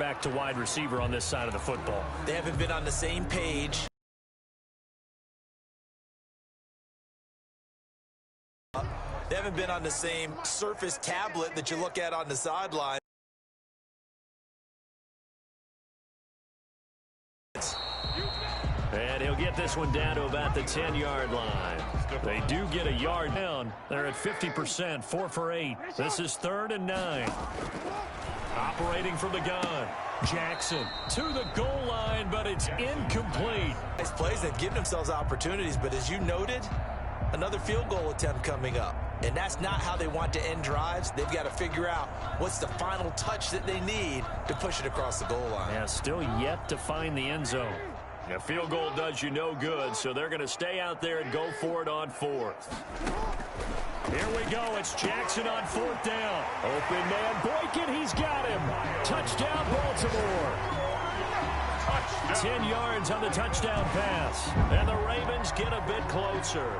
quarterback to wide receiver on this side of the football. They haven't been on the same page. They haven't been on the same Surface tablet that you look at on the sideline. And he'll get this one down to about the 10-yard line. They do get a yard down. They're at 50%, 4 for 8. This is 3rd and 9. Operating from the gun. Jackson to the goal line, but it's incomplete. Nice plays. They've given themselves opportunities, but as you noted, another field goal attempt coming up. And that's not how they want to end drives. They've got to figure out what's the final touch that they need to push it across the goal line. Yeah, still yet to find the end zone. A field goal does you no good, so they're going to stay out there and go for it on 4th. Here we go. It's Jackson on 4th down. Open man, Boykin, he's got him. Touchdown, Baltimore. 10 yards on the touchdown pass. And the Ravens get a bit closer.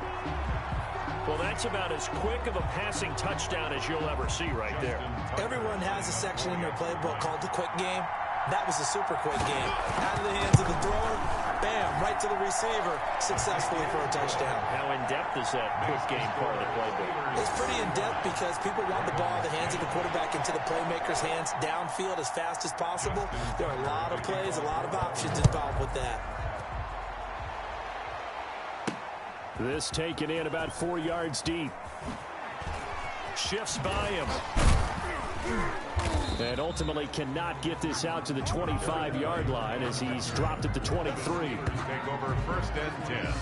Well, that's about as quick of a passing touchdown as you'll ever see right there. Everyone has a section in their playbook called the quick game. That was a super quick game. Out of the hands of the thrower, bam, right to the receiver, successfully for a touchdown. How in-depth is that quick game part of the playbook? It's pretty in-depth because people want the ball in the hands of the quarterback into the playmaker's hands downfield as fast as possible. There are a lot of plays, a lot of options involved with that. This taken in about 4 yards deep. Shifts by him. And ultimately cannot get this out to the 25-yard line as he's dropped at the 23. Take over 1st and 10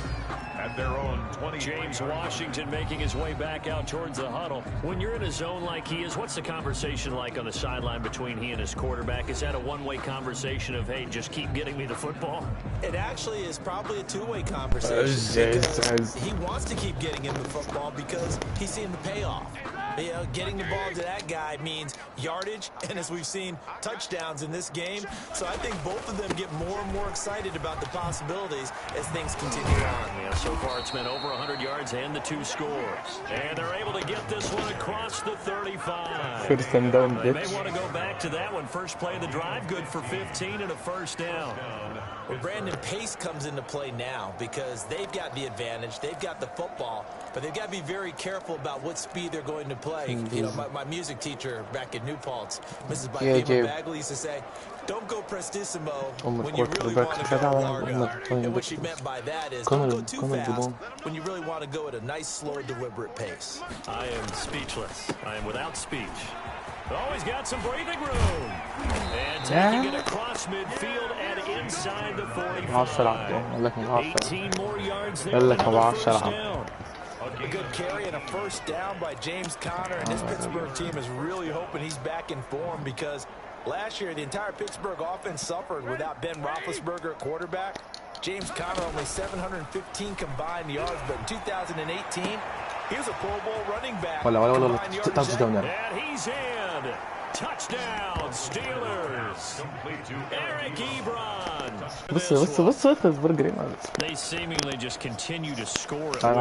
at their own 20. James Washington making his way back out towards the huddle. When you're in a zone like he is, what's the conversation like on the sideline between he and his quarterback? Is that a one-way conversation of, hey, just keep getting me the football? It actually is probably a two-way conversation. Because he wants to keep getting him the football because he's seeing the payoff. You know, getting the ball to that guy means yardage, and as we've seen, touchdowns in this game. So I think both of them get more and more excited about the possibilities as things continue on. Yeah, so far it's been over 100 yards and the 2 scores. And they're able to get this one across the 35. They may want to go back to that one. First play of the drive, good for 15 and a 1st down. Well, Brandon, pace comes into play now because they've got the advantage. They've got the football, but they've got to be very careful about what speed they're going to play. You know, my music teacher back in New Paltz, Mrs. Bagley, used to say, don't go prestissimo when you really want to go largo. And what she meant by that is don't go too fast when you really want to go at a nice, slow, deliberate pace. I am speechless. I am without speech. Always got some breathing room. And taking it across midfield and inside the 45. 18 more yards there. Another 1st down. A good carry and a 1st down by James Conner. And this Pittsburgh team is really hoping he's back in form because last year the entire Pittsburgh offense suffered without Ben Roethlisberger at quarterback. James Conner only 715 combined yards, but in 2018, he was a Pro Bowl running back. And he's in. Touchdown, Steelers. Eric Ebron. They seemingly just continue to score at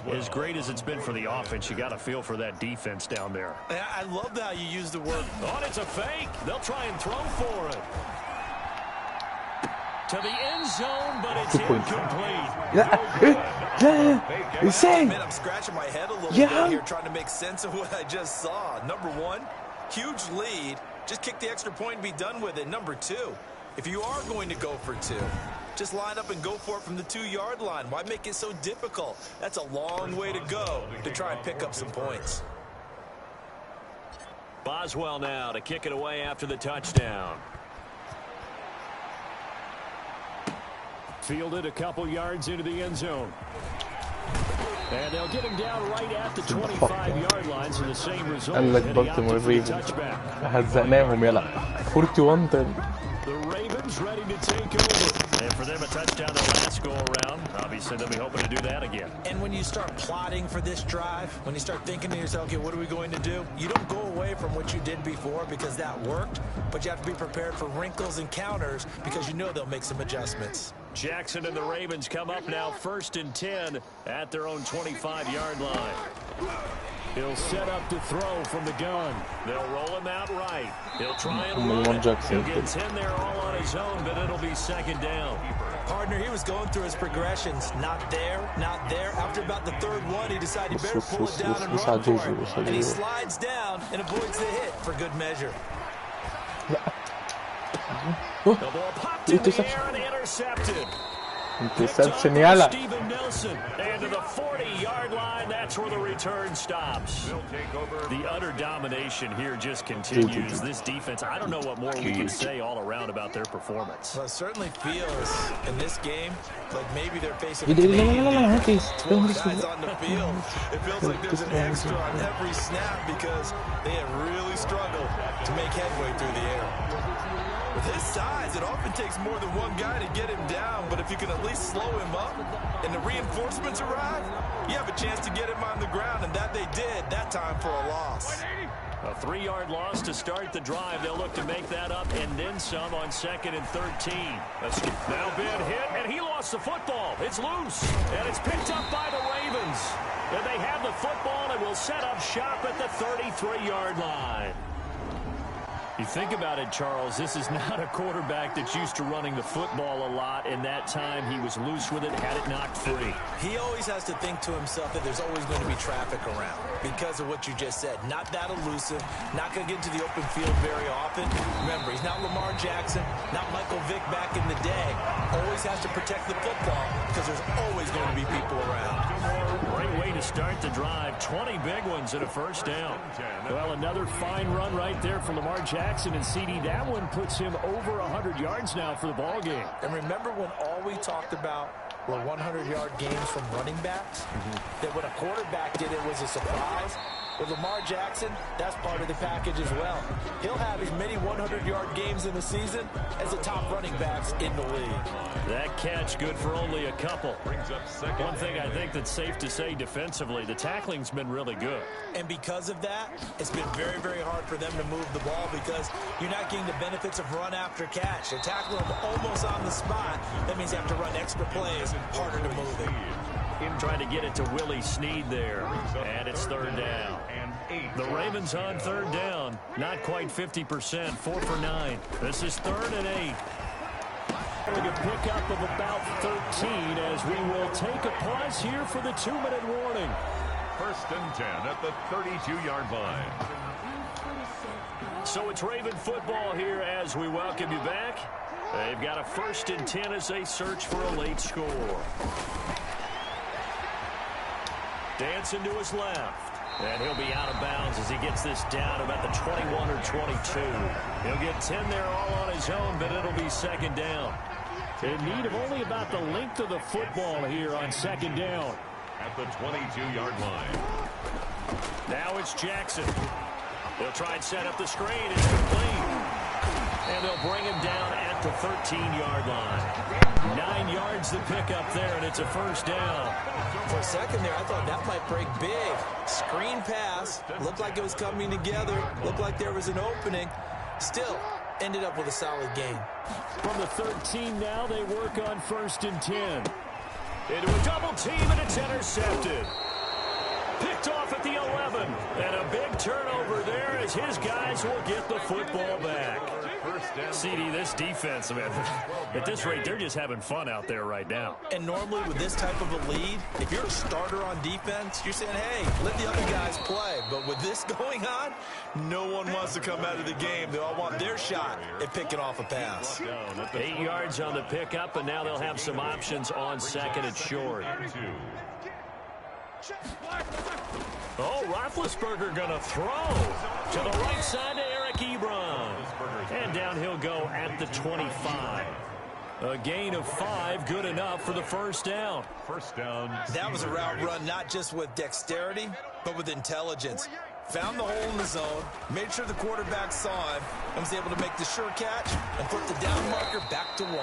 will. As great as it's been for the offense, you got to feel for that defense down there. I love how you use the word. Oh, it's a fake. They'll try and throw for it. To the end zone, but it's incomplete. I'm scratching my head a little bit here trying to make sense of what I just saw. Number 1, huge lead. Just kick the extra point and be done with it. Number 2, if you are going to go for 2, just line up and go for it from the 2-yard line. Why make it so difficult? That's a long way to go to try and pick up some points. Boswell now to kick it away after the touchdown. Fielded a couple yards into the end zone. And they'll get him down right at the 25-yard line, so the same result. Baltimore Ravens. هزقناهم يلا 41-10. The Ravens ready to take over. And for them, a touchdown the last go-around. Obviously, they'll be hoping to do that again. And when you start plotting for this drive, when you start thinking to yourself, okay, what are we going to do? You don't go away from what you did before because that worked, but you have to be prepared for wrinkles and counters because you know they'll make some adjustments. Jackson and the Ravens come up now 1st and 10 at their own 25-yard line. He'll set up to throw from the gun. They'll roll him out right. He'll try and run it. He'll get 10 there all on his own, but it'll be second down. Partner, he was going through his progressions. Not there, not there. After about the third one, he decided he better pull it down and run for it. And he slides down and avoids the hit for good measure. The ball popped in the air and intercepted. Interception yala. Steven Nelson. And to the 40-yard line, that's where the return stops. The utter domination here just continues. This defense, I don't know what more we can say all around about their performance. Well, it certainly feels in this game like maybe they're facing 12 guys on the field. It feels like there's an extra on every snap because they have really struggled to make headway through the air. With his size, it often takes more than one guy to get him down, but if you can at least slow him up and the reinforcements arrive, you have a chance to get him on the ground, and that they did, that time for a loss. A 3-yard loss to start the drive. They'll look to make that up and then some on 2nd and 13. Now been hit, and he lost the football. It's loose, and it's picked up by the Ravens. And they have the football and will set up shop at the 33-yard line. You think about it, Charles, this is not a quarterback that's used to running the football a lot, and that time he was loose with it, had it knocked free. He always has to think to himself that there's always going to be traffic around because of what you just said. Not that elusive, not going to get into the open field very often. Remember, he's not Lamar Jackson, not Michael Vick back in the day. Always has to protect the football because there's always going to be people around. Great way to start the drive. 20 big ones and a first down. Well, another fine run right there for Lamar Jackson and CD. That one puts him over 100 yards now for the ball game. And remember when all we talked about were 100-yard games from running backs? That when a quarterback did it was a surprise? With Lamar Jackson, that's part of the package as well. He'll have as many 100-yard games in the season as the top running backs in the league. That catch good for only a couple. One thing I think that's safe to say defensively, the tackling's been really good. And because of that, it's been very, very hard for them to move the ball because you're not getting the benefits of run after catch. They're tackling them almost on the spot. That means you have to run extra plays, harder to move it. Trying to get it to Willie Snead there. And it's 3rd down. The Ravens on 3rd down. Not quite 50%. 4 for 9. This is 3rd and 8. A pickup of about 13 as we will take a pause here for the 2-minute warning. 1st and 10 at the 32-yard line. So it's Raven football here as we welcome you back. They've got a 1st and 10 as they search for a late score. Dancing to his left. And he'll be out of bounds as he gets this down about the 21 or 22. He'll get 10 there all on his own, but it'll be 2nd down. In need of only about the length of the football here on 2nd down. At the 22-yard line. Now it's Jackson. They'll try and set up the screen. It's complete. And they'll bring him down at the 13-yard line. 9 yards to pick up there, and it's a 1st down. For a second there, I thought that might break big. Screen pass. Looked like it was coming together. Looked like there was an opening. Still, ended up with a solid gain. From the 13 now, they work on 1st and 10. Into a double team, and it's intercepted. Picked off at the 11. And a big turnover there as his guys will get the football back. CD, this defense, man, at this rate, they're just having fun out there right now. And normally with this type of a lead, if you're a starter on defense, you're saying, hey, let the other guys play. But with this going on, no one wants to come out of the game. They all want their shot at picking off a pass. 8 yards on the pickup, and now they'll have some options on 2nd and short. Oh, Roethlisberger going to throw to the right side to Eric Ebron. And down he'll go at the 25. A gain of 5, good enough for the 1st down. 1st down. That was a route run not just with dexterity, but with intelligence. Found the hole in the zone, made sure the quarterback saw him, and was able to make the sure catch and put the down marker back to 1.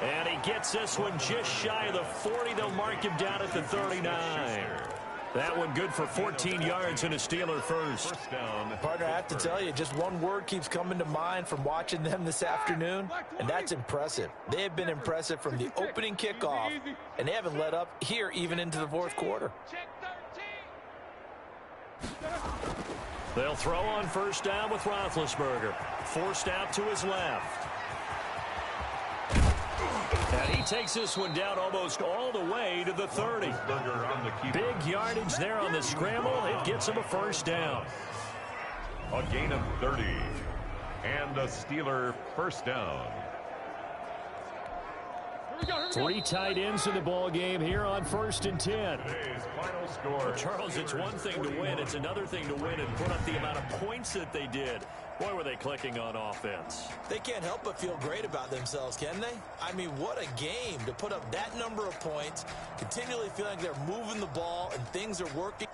And he gets this one just shy of the 40. They'll mark him down at the 39. That one good for 14 yards and a Steeler first. Partner, I have to tell you, just one word keeps coming to mind from watching them this afternoon, and that's impressive. They have been impressive from the opening kickoff, and they haven't let up here even into the 4th quarter. They'll throw on first down with Roethlisberger. Forced out to his left. And he takes this one down almost all the way to the 30. Big yardage there on the scramble. It gets him a first down. A gain of 30. And a Steeler first down. 3 tight ends in the ball game here on 1st and 10. Today's final score. Charles, it's one thing to win. It's another thing to win and put up the amount of points that they did. Boy, were they clicking on offense. They can't help but feel great about themselves, can they? I mean, what a game to put up that number of points, continually feeling like they're moving the ball and things are working.